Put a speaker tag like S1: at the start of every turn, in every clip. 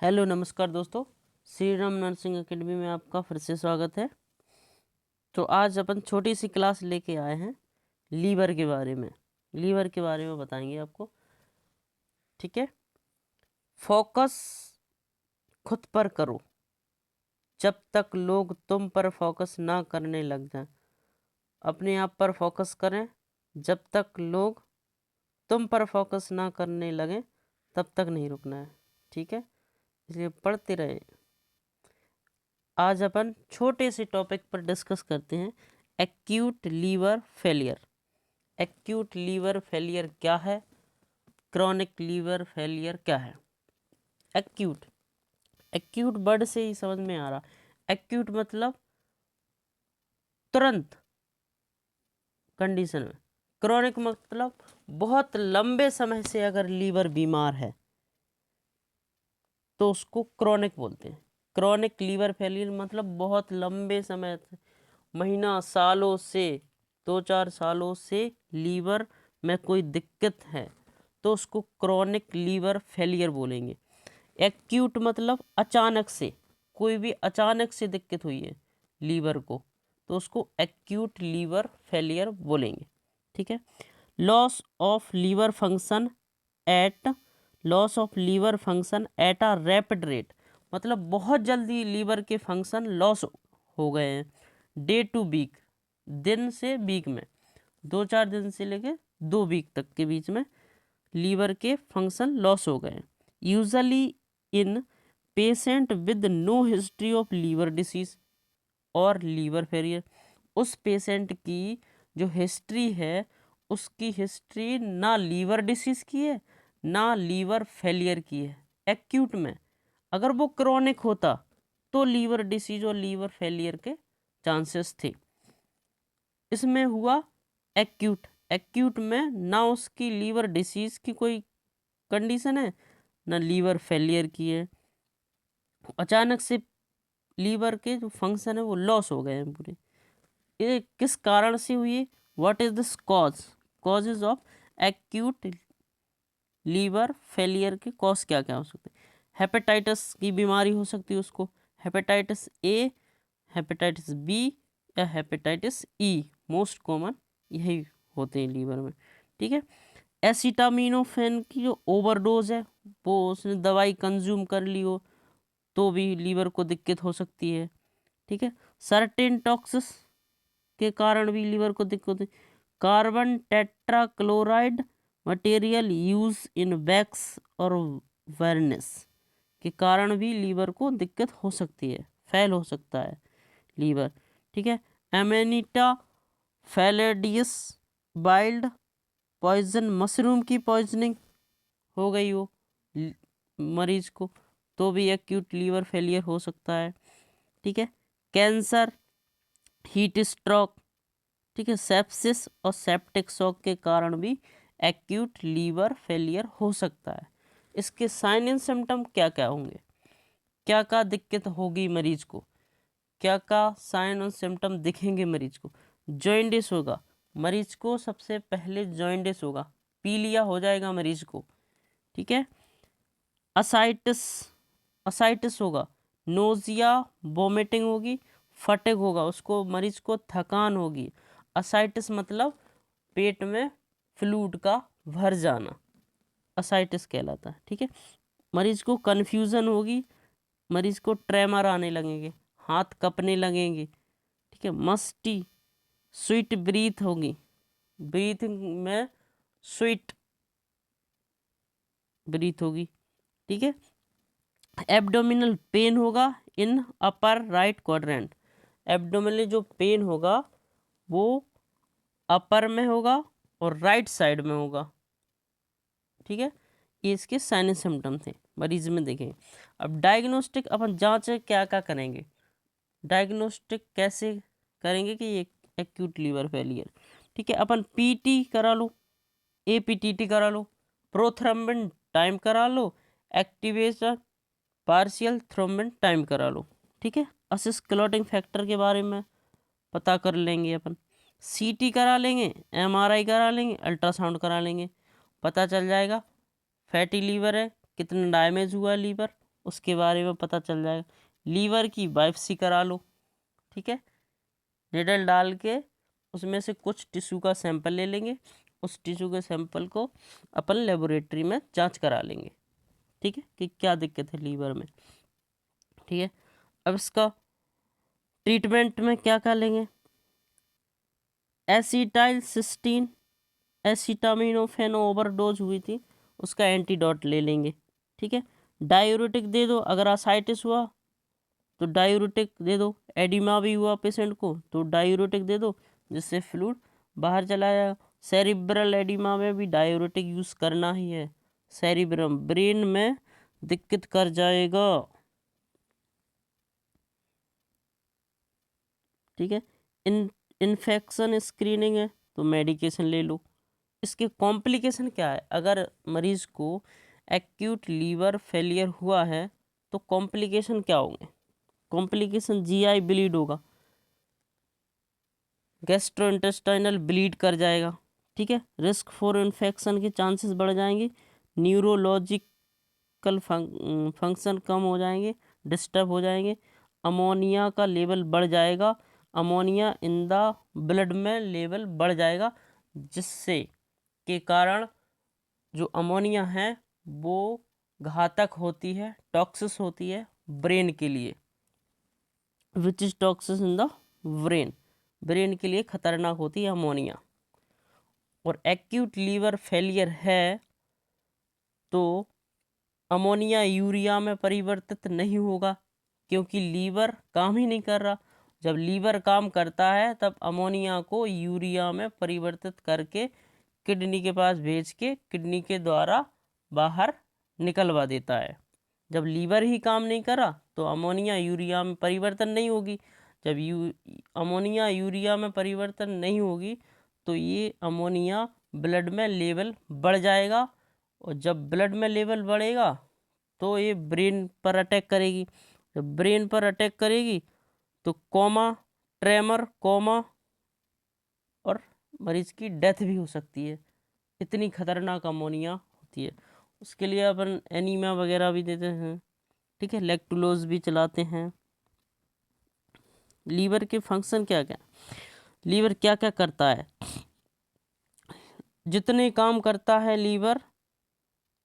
S1: Hello नमस्कार दोस्तों, Shri Ram nursing academy में आपका फिर से स्वागत है। तो आज अपन छोटी सी क्लास लेके आए हैं लीवर के बारे में। लीवर के बारे में बताएंगे आपको, ठीक है। फोकस खुद पर करो जब तक लोग तुम पर फोकस ना करने लग जाएं। अपने आप पर फोकस करें, जब तक लोग तुम पर फोकस ना करने लगे तब तक नहीं रुकना है, ठीक है। इसलिए पढ़ते रहे। आज अपन छोटे से टॉपिक पर डिस्कस करते हैं, acute liver failure. Acute liver failure क्या है, क्रॉनिक लीवर फेलियर क्या है। एक्यूट, एक्यूट वर्ड से ही समझ में आ रहा। एक्यूट मतलब तुरंत कंडीशन में। क्रॉनिक मतलब बहुत लंबे समय से अगर लीवर बीमार है तो उसको क्रॉनिक बोलते हैं। क्रॉनिक लीवर फेलियर मतलब बहुत लंबे समय से, महीना सालों से, 2-4 सालों से लीवर में कोई दिक्कत है तो उसको क्रॉनिक लीवर फेलियर बोलेंगे। एक्यूट मतलब अचानक से, कोई भी अचानक से दिक्कत हुई है लीवर को तो उसको एक्यूट लीवर फेलियर बोलेंगे, ठीक है। Loss of liver function at loss of liver function at a rapid rate मतलब बहुत जल्दी लीवर के फंक्शन लॉस हो गए हैं। डे टू वीक, दिन से वीक में, 2-4 दिन से लेके 2 वीक तक के बीच में लीवर के फंक्शन लॉस हो गए। Usually in patient with no history of liver disease और लीवर फेलियर। उस पेशेंट की जो हिस्ट्री है, उसकी हिस्ट्री ना लीवर डिसीज की है ना लीवर फेलियर की है एक्यूट में। अगर वो क्रॉनिक होता तो लीवर डिसीज और लीवर फेलियर के चांसेस थे। इसमें हुआ एक्यूट। एक्यूट में ना उसकी लीवर डिसीज की कोई कंडीशन है ना लीवर फेलियर की है। अचानक से लीवर के जो फंक्शन है वो लॉस हो गए हैं पूरे। ये किस कारण से हुई, what is this causes of acute liver failure के कॉज क्या क्या हो सकते हैं। हेपेटाइटिस की बीमारी हो सकती है उसको, हेपेटाइटिस ए, हेपेटाइटिस बी या हेपेटाइटिस ई, मोस्ट कॉमन यही होते हैं लीवर में, ठीक है। एसिटामिनोफेन की जो ओवरडोज है, वो उसने दवाई कंज्यूम कर ली हो तो भी लीवर को दिक्कत हो सकती है, ठीक है। सर्टेन टॉक्सिस के कारण भी लीवर को दिक्कत होती है। Carbon tetrachloride material use in wax और वार्निश के कारण भी लीवर को दिक्कत हो सकती है, फेल हो सकता है लीवर, ठीक है। एमेनिटा फैलेडियस वाइल्ड पॉइजन, मशरूम की पॉइजनिंग हो गई हो मरीज को तो भी एक्यूट लीवर फेलियर हो सकता है, ठीक है। कैंसर, हीट स्ट्रोक, ठीक है, सेप्सिस और सेप्टिक शॉक के कारण भी एक्यूट लीवर फेलियर हो सकता है। इसके साइन एंड सिम्टम क्या क्या होंगे, क्या क्या दिक्कत होगी मरीज को, क्या क्या साइन और सिम्टम दिखेंगे मरीज को। जॉइंडिस होगा मरीज को, सबसे पहले जॉइंडिस होगा, पीलिया हो जाएगा मरीज को, ठीक है। असाइटिस, असाइटिस होगा, नोजिया वोमिटिंग होगी, फटिग होगा, उसको मरीज को थकान होगी। असाइटिस मतलब पेट में फ्लूइड का भर जाना, असाइटिस कहलाता है, ठीक है। मरीज को कन्फ्यूज़न होगी, मरीज को ट्रेमर आने लगेंगे, हाथ कपने लगेंगे, ठीक है। मस्टी स्वीट ब्रीथ होगी, ब्रीथिंग में स्वीट ब्रीथ होगी, ठीक है। एब्डोमिनल पेन होगा इन अपर राइट क्वाड्रेंट, एब्डोमिनल जो पेन होगा वो अपर में होगा और राइट साइड में होगा, ठीक है। ये इसके साइन सिम्टम थे, मरीज में देखें। अब डायग्नोस्टिक अपन जांच क्या क्या करेंगे, डायग्नोस्टिक कैसे करेंगे कि ये एक्यूट लीवर फेलियर, ठीक है। अपन पीटी करा लो, एपीटीटी करा लो, प्रोथ्रम्बिन टाइम करा लो, एक्टिवेशन पार्शियल थ्रोम्बिन टाइम करा लो, ठीक है। असिस्ट क्लॉटिंग फैक्टर के बारे में पता कर लेंगे अपन, सीटी करा लेंगे, एमआरआई करा लेंगे, अल्ट्रासाउंड करा लेंगे, पता चल जाएगा फैटी लीवर है, कितना डैमेज हुआ लीवर, उसके बारे में पता चल जाएगा। लीवर की बायोप्सी करा लो, ठीक है, निडल डाल के उसमें से कुछ टिश्यू का सैंपल ले लेंगे, उस टिश्यू के सैंपल को अपन लेबोरेटरी में जांच करा लेंगे, ठीक है, कि क्या दिक्कत है लीवर में, ठीक है। अब इसका ट्रीटमेंट में क्या क्या लेंगे, एसिटाइल सिस्टीन, एसिटामिनोफेन ओवरडोज हुई थी, उसका एंटीडोट ले लेंगे, ठीक है। डायूरेटिक दे दो, अगर असाइटिस हुआ तो डायूरेटिक दे दो, एडिमा भी हुआ पेशेंट को तो डायूरेटिक दे दो, जिससे फ्लूइड बाहर चला जाएगा। सेरिब्रल एडिमा में भी डायूरेटिक यूज़ करना ही है, सेरिब्रम ब्रेन में दिक्कत कर जाएगा, ठीक है। इन्फेक्शन स्क्रीनिंग है तो मेडिकेशन ले लो। इसके कॉम्प्लिकेशन क्या है, अगर मरीज को एक्यूट लीवर फेलियर हुआ है तो कॉम्प्लिकेशन क्या होंगे, कॉम्प्लिकेशन जीआई ब्लीड होगा, गैस्ट्रोइंटेस्टाइनल ब्लीड कर जाएगा, ठीक है। रिस्क फॉर इन्फेक्शन के चांसेस बढ़ जाएंगे, न्यूरोलॉजिकल फंक्शन कम हो जाएंगे, डिस्टर्ब हो जाएंगे, अमोनिया का लेवल बढ़ जाएगा, अमोनिया इन द ब्लड में लेवल बढ़ जाएगा, जिससे के कारण जो अमोनिया है वो घातक होती है, टॉक्सिस होती है ब्रेन के लिए, which is toxins in the brain, brain के लिए खतरनाक होती है अमोनिया। और एक्यूट लीवर फेलियर है तो अमोनिया यूरिया में परिवर्तित नहीं होगा, क्योंकि लीवर काम ही नहीं कर रहा। जब लीवर काम करता है तब अमोनिया को यूरिया में परिवर्तित करके किडनी के पास भेज के किडनी के द्वारा बाहर निकलवा देता है। जब लीवर ही काम नहीं करा तो अमोनिया यूरिया में परिवर्तन नहीं होगी, जब अमोनिया यूरिया में परिवर्तन नहीं होगी तो ये अमोनिया ब्लड में लेवल बढ़ जाएगा, और जब ब्लड में लेवल बढ़ेगा तो ये ब्रेन पर अटैक करेगी, जब ब्रेन पर अटैक करेगी तो कोमा, ट्रेमर, कोमा और मरीज की डेथ भी हो सकती है, इतनी खतरनाक अमोनिया होती है। उसके लिए अपन एनीमिया वगैरह भी देते हैं, ठीक है, लैक्टुलोज भी चलाते हैं। लीवर के फंक्शन क्या क्या, लीवर क्या क्या करता है, जितने काम करता है लीवर,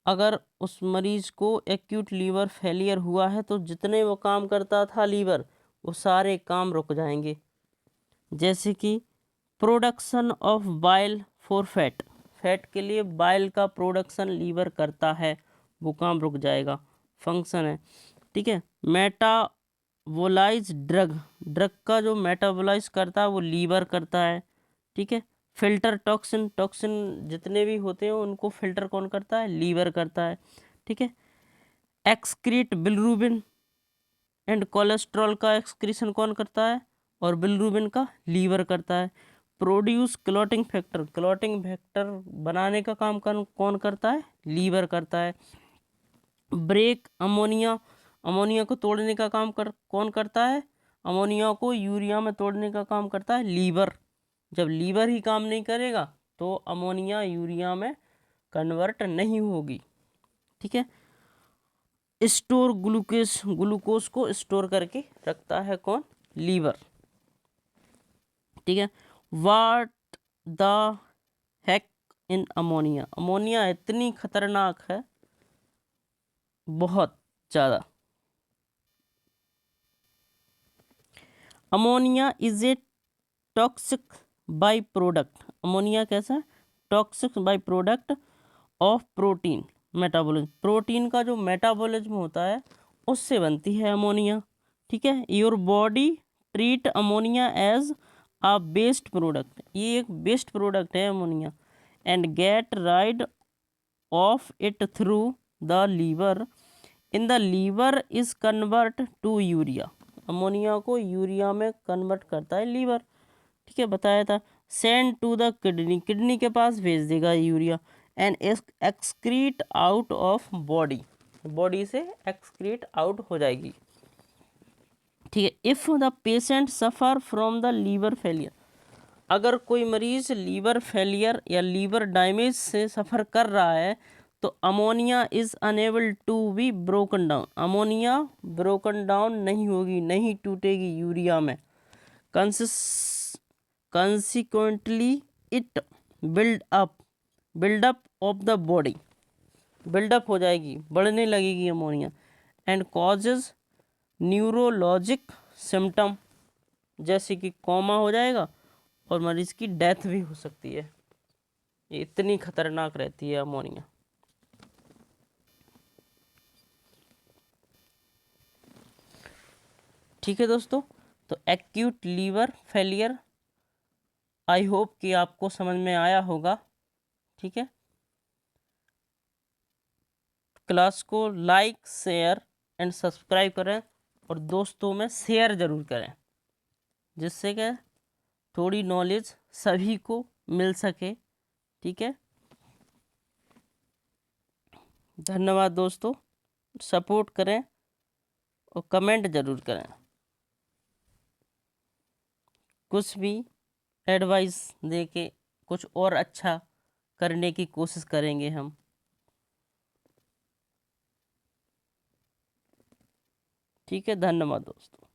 S1: अगर उस मरीज को एक्यूट लीवर फेलियर हुआ है तो जितने वो काम करता था लीवर, वो सारे काम रुक जाएंगे। जैसे कि production of bile for fat, fat के लिए बाइल का प्रोडक्शन लीवर करता है, वो काम रुक जाएगा, फंक्शन है, ठीक है। मेटाबोलाइज ड्रग, ड्रग का जो मेटाबोलाइज करता है वो लीवर करता है, ठीक है। फिल्टर टॉक्सिन, टॉक्सिन जितने भी होते हैं उनको फिल्टर कौन करता है, लीवर करता है, ठीक है। एक्सक्रीट बिलरूबिन एंड कोलेस्ट्रॉल का एक्सक्रीशन कौन करता है, और बिलरूबिन का लीवर करता है। Produce clotting factor, clotting factor बनाने का काम कौन करता है, लीवर करता है। ब्रेक अमोनिया, अमोनिया को तोड़ने का काम कौन करता है, अमोनिया को यूरिया में तोड़ने का काम करता है लीवर। जब लीवर ही काम नहीं करेगा तो अमोनिया यूरिया में कन्वर्ट नहीं होगी, ठीक है। स्टोर ग्लूकोज, ग्लूकोज को स्टोर करके रखता है कौन, लीवर, ठीक है। What the heck in ammonia, ammonia इतनी खतरनाक है बहुत ज़्यादा। Ammonia is a toxic by product, ammonia कैसा है, toxic by product of protein metabolism, protein का जो मेटाबॉलिज्म होता है उससे बनती है अमोनिया, ठीक है। Your body treat ammonia as a waste product, ये एक वेस्ट प्रोडक्ट है ammonia, and get rid of it through the liver, in the liver is convert to urea, ammonia को यूरिया में कन्वर्ट करता है लीवर, ठीक है, बताया था। Send to the kidney, kidney के पास भेज देगा urea, and excrete out of body, body से एक्सक्रीट आउट हो जाएगी, ठीक है। If the patient suffer from the liver failure, अगर कोई मरीज लीवर फेलियर या लीवर डैमेज से सफ़र कर रहा है तो ammonia is unable to be broken down, ammonia broken down नहीं होगी, नहीं टूटेगी यूरिया में। Consequently it buildup of the body, buildup हो जाएगी, बढ़ने लगेगी ammonia. And causes neurologic symptom, जैसे कि कोमा हो जाएगा और मरीज की डेथ भी हो सकती है। ये इतनी खतरनाक रहती है अमोनिया। ठीक है दोस्तों, तो acute liver failure I hope कि आपको समझ में आया होगा। ठीक है, क्लास को लाइक शेयर एंड सब्सक्राइब करें और दोस्तों में शेयर ज़रूर करें, जिससे कि थोड़ी नॉलेज सभी को मिल सके। ठीक है, धन्यवाद दोस्तों, सपोर्ट करें और कमेंट ज़रूर करें। कुछ भी एडवाइस दे के कुछ और अच्छा करने की कोशिश करेंगे हम। ठीक है, धन्यवाद दोस्तों।